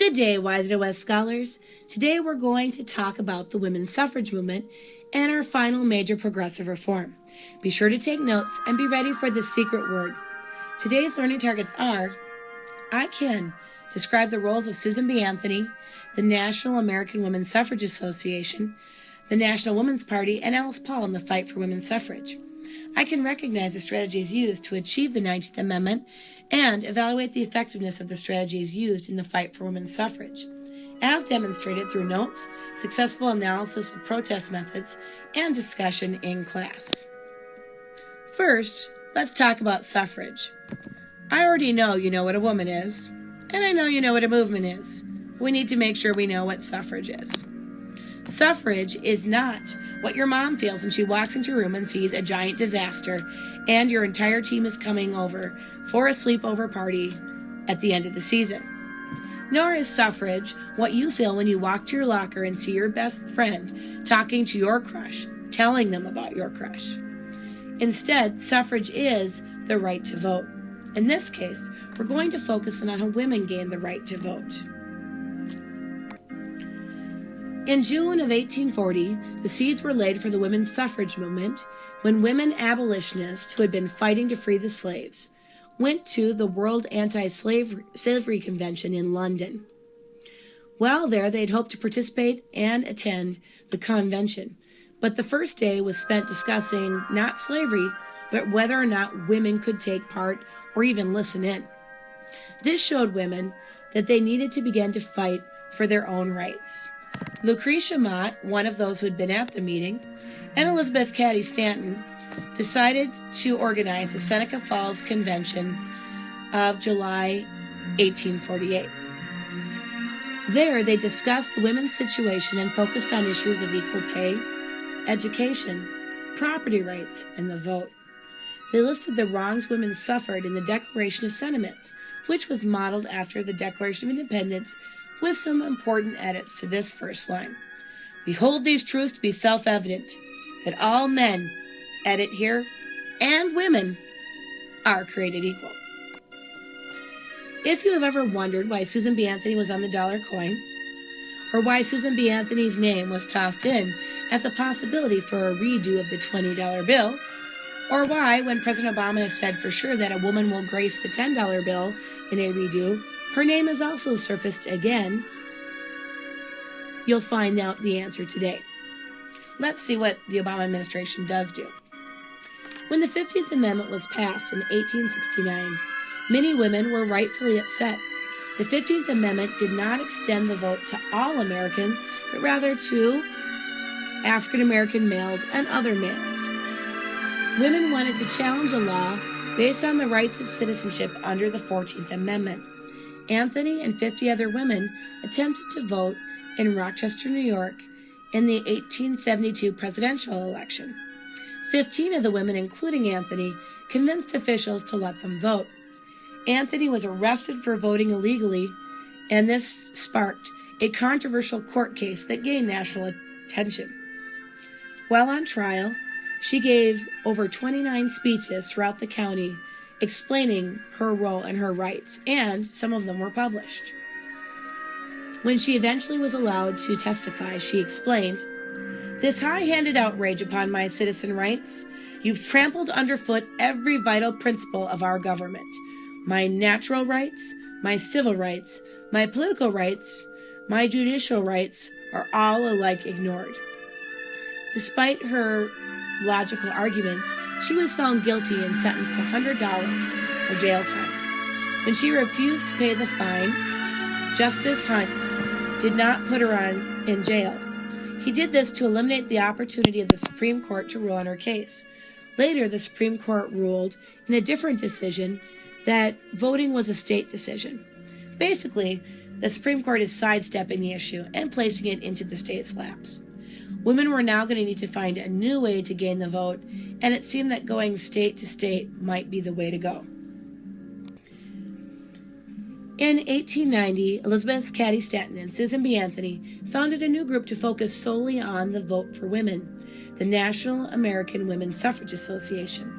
Good day, Wise to West scholars. Today we're going to talk about the women's suffrage movement and our final major progressive reform. Be sure to take notes and be ready for the secret word. Today's learning targets are: I can describe the roles of Susan B. Anthony, the National American Women's Suffrage Association, the National Women's Party, and Alice Paul in the fight for women's suffrage. I can recognize the strategies used to achieve the 19th Amendment and evaluate the effectiveness of the strategies used in the fight for women's suffrage, as demonstrated through notes, successful analysis of protest methods, and discussion in class. First, let's talk about suffrage. I already know you know what a woman is, and I know you know what a movement is. We need to make sure we know what suffrage is. Suffrage is not what your mom feels when she walks into your room and sees a giant disaster and your entire team is coming over for a sleepover party at the end of the season. Nor is suffrage what you feel when you walk to your locker and see your best friend talking to your crush, telling them about your crush. Instead, suffrage is the right to vote. In this case, we're going to focus on how women gain the right to vote. In June of 1840, the seeds were laid for the women's suffrage movement when women abolitionists who had been fighting to free the slaves went to the World Anti-Slavery Convention in London. While there, they'd hoped to participate and attend the convention, but the first day was spent discussing not slavery, but whether or not women could take part or even listen in. This showed women that they needed to begin to fight for their own rights. Lucretia Mott, one of those who had been at the meeting, and Elizabeth Cady Stanton decided to organize the Seneca Falls Convention of July 1848. There, they discussed the women's situation and focused on issues of equal pay, education, property rights, and the vote. They listed the wrongs women suffered in the Declaration of Sentiments, which was modeled after the Declaration of Independence, with some important edits to this first line. We hold these truths to be self-evident, that all men, edit here, and women are created equal. If you have ever wondered why Susan B. Anthony was on the dollar coin, or why Susan B. Anthony's name was tossed in as a possibility for a redo of the $20 bill, or why, when President Obama has said for sure that a woman will grace the $10 bill in a redo, her name has also surfaced again, you'll find out the answer today. Let's see what the Obama administration does do. When the 15th Amendment was passed in 1869, many women were rightfully upset. The 15th Amendment did not extend the vote to all Americans, but rather to African American males and other males. Women wanted to challenge a law based on the rights of citizenship under the 14th Amendment. Anthony and 50 other women attempted to vote in Rochester, New York in the 1872 presidential election. 15 of the women, including Anthony, convinced officials to let them vote. Anthony was arrested for voting illegally, and this sparked a controversial court case that gained national attention. While on trial, she gave over 29 speeches throughout the county explaining her role and her rights, and some of them were published. When she eventually was allowed to testify, she explained, "This high-handed outrage upon my citizen rights, you've trampled underfoot every vital principle of our government. My natural rights, my civil rights, my political rights, my judicial rights are all alike ignored." Despite her logical arguments, she was found guilty and sentenced to $100 or jail time. When she refused to pay the fine, Justice Hunt did not put her in jail. He did this to eliminate the opportunity of the Supreme Court to rule on her case. Later, the Supreme Court ruled in a different decision that voting was a state decision. Basically, the Supreme Court is sidestepping the issue and placing it into the state's laps. Women were now going to need to find a new way to gain the vote, and it seemed that going state to state might be the way to go. In 1890, Elizabeth Cady Stanton and Susan B. Anthony founded a new group to focus solely on the vote for women, the National American Women's Suffrage Association.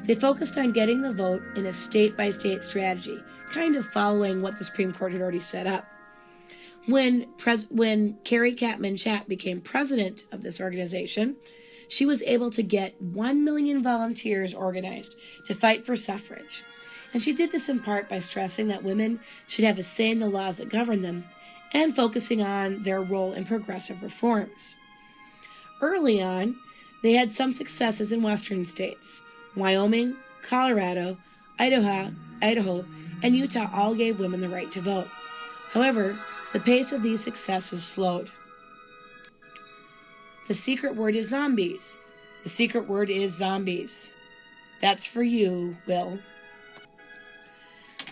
They focused on getting the vote in a state-by-state strategy, kind of following what the Supreme Court had already set up. When Carrie Catman Chapp became president of this organization, she was able to get 1 million volunteers organized to fight for suffrage. And she did this in part by stressing that women should have a say in the laws that govern them and focusing on their role in progressive reforms. Early on, they had some successes in western states. Wyoming, Colorado, Idaho, and Utah all gave women the right to vote. However, the pace of these successes slowed. The secret word is zombies. The secret word is zombies. That's for you, Will.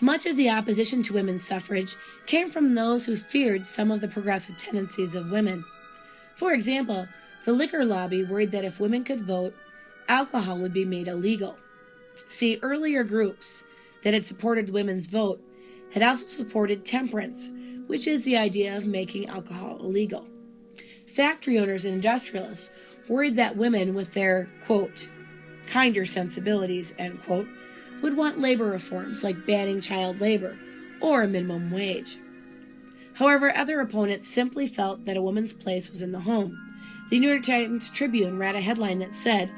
Much of the opposition to women's suffrage came from those who feared some of the progressive tendencies of women. For example, the liquor lobby worried that if women could vote, alcohol would be made illegal. See, earlier groups that had supported women's vote had also supported temperance, which is the idea of making alcohol illegal. Factory owners and industrialists worried that women with their, quote, kinder sensibilities, end quote, would want labor reforms like banning child labor or a minimum wage. However, other opponents simply felt that a woman's place was in the home. The New York Times Tribune ran a headline that said,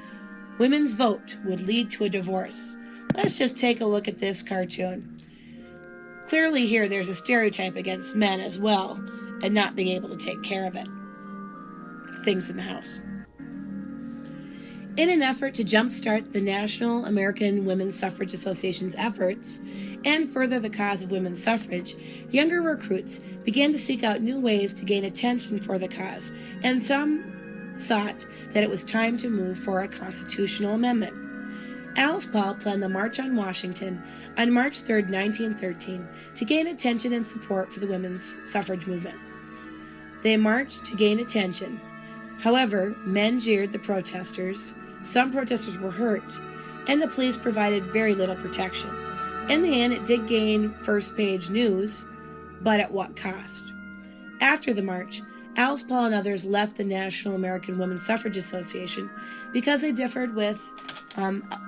"Women's vote would lead to a divorce." Let's just take a look at this cartoon. Clearly here there's a stereotype against men as well, and not being able to take care of it. Things in the house. In an effort to jumpstart the National American Women's Suffrage Association's efforts and further the cause of women's suffrage, younger recruits began to seek out new ways to gain attention for the cause, and some thought that it was time to move for a constitutional amendment. Alice Paul planned the March on Washington on March 3, 1913, to gain attention and support for the women's suffrage movement. They marched to gain attention. However, men jeered the protesters, some protesters were hurt, and the police provided very little protection. In the end, it did gain first-page news, but at what cost? After the march, Alice Paul and others left the National American Women's Suffrage Association because they differed with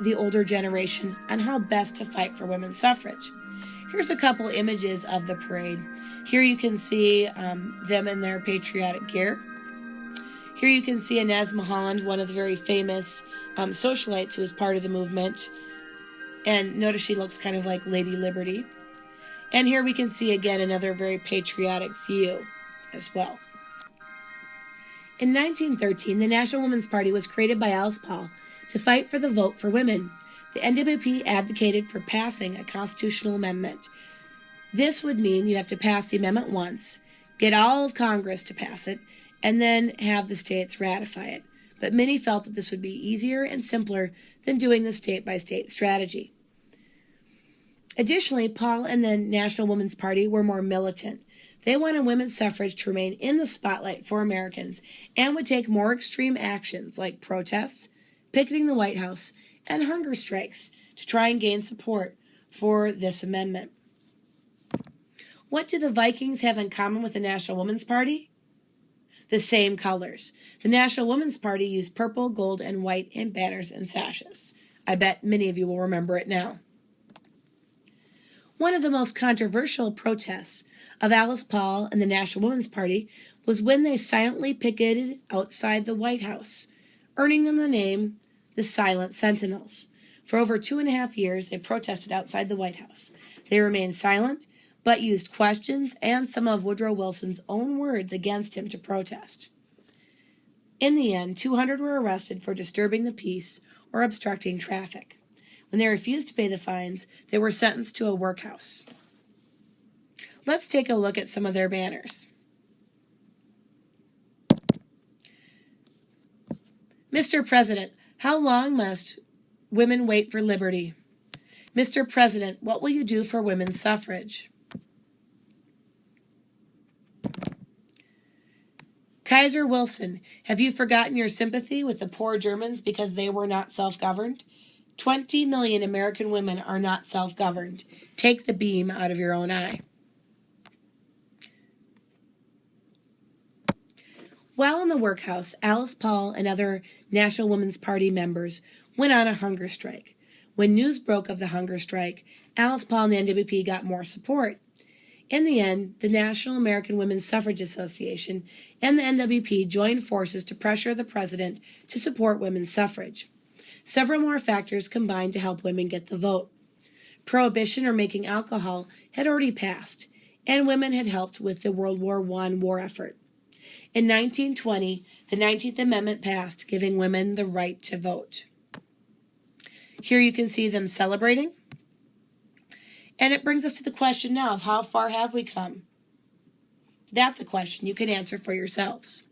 the older generation on how best to fight for women's suffrage. Here's a couple images of the parade. Here you can see them in their patriotic gear. Here you can see Inez Milholland, one of the very famous socialites who was part of the movement. And notice she looks kind of like Lady Liberty. And here we can see again another very patriotic view as well. In 1913, the National Women's Party was created by Alice Paul to fight for the vote for women. The NWP advocated for passing a constitutional amendment. This would mean you have to pass the amendment once, get all of Congress to pass it, and then have the states ratify it. But many felt that this would be easier and simpler than doing the state-by-state strategy. Additionally, Paul and the National Women's Party were more militant. They wanted women's suffrage to remain in the spotlight for Americans and would take more extreme actions like protests, picketing the White House, and hunger strikes to try and gain support for this amendment. What do the Vikings have in common with the National Women's Party? The same colors. The National Women's Party used purple, gold, and white in banners and sashes. I bet many of you will remember it now. One of the most controversial protests of Alice Paul and the National Women's Party was when they silently picketed outside the White House, earning them the name the Silent Sentinels. For over 2.5 years, they protested outside the White House. They remained silent, but used questions and some of Woodrow Wilson's own words against him to protest. In the end, 200 were arrested for disturbing the peace or obstructing traffic. When they refused to pay the fines, they were sentenced to a workhouse. Let's take a look at some of their banners. Mr. President, how long must women wait for liberty? Mr. President, what will you do for women's suffrage? Kaiser Wilson, have you forgotten your sympathy with the poor Germans because they were not self-governed? 20 million American women are not self-governed. Take the beam out of your own eye. While in the workhouse, Alice Paul and other National Women's Party members went on a hunger strike. When news broke of the hunger strike, Alice Paul and the NWP got more support. In the end, the National American Women's Suffrage Association and the NWP joined forces to pressure the president to support women's suffrage. Several more factors combined to help women get the vote. Prohibition or making alcohol had already passed, and women had helped with the World War I war effort. In 1920, the 19th Amendment passed, giving women the right to vote. Here you can see them celebrating. And it brings us to the question now of how far have we come? That's a question you can answer for yourselves.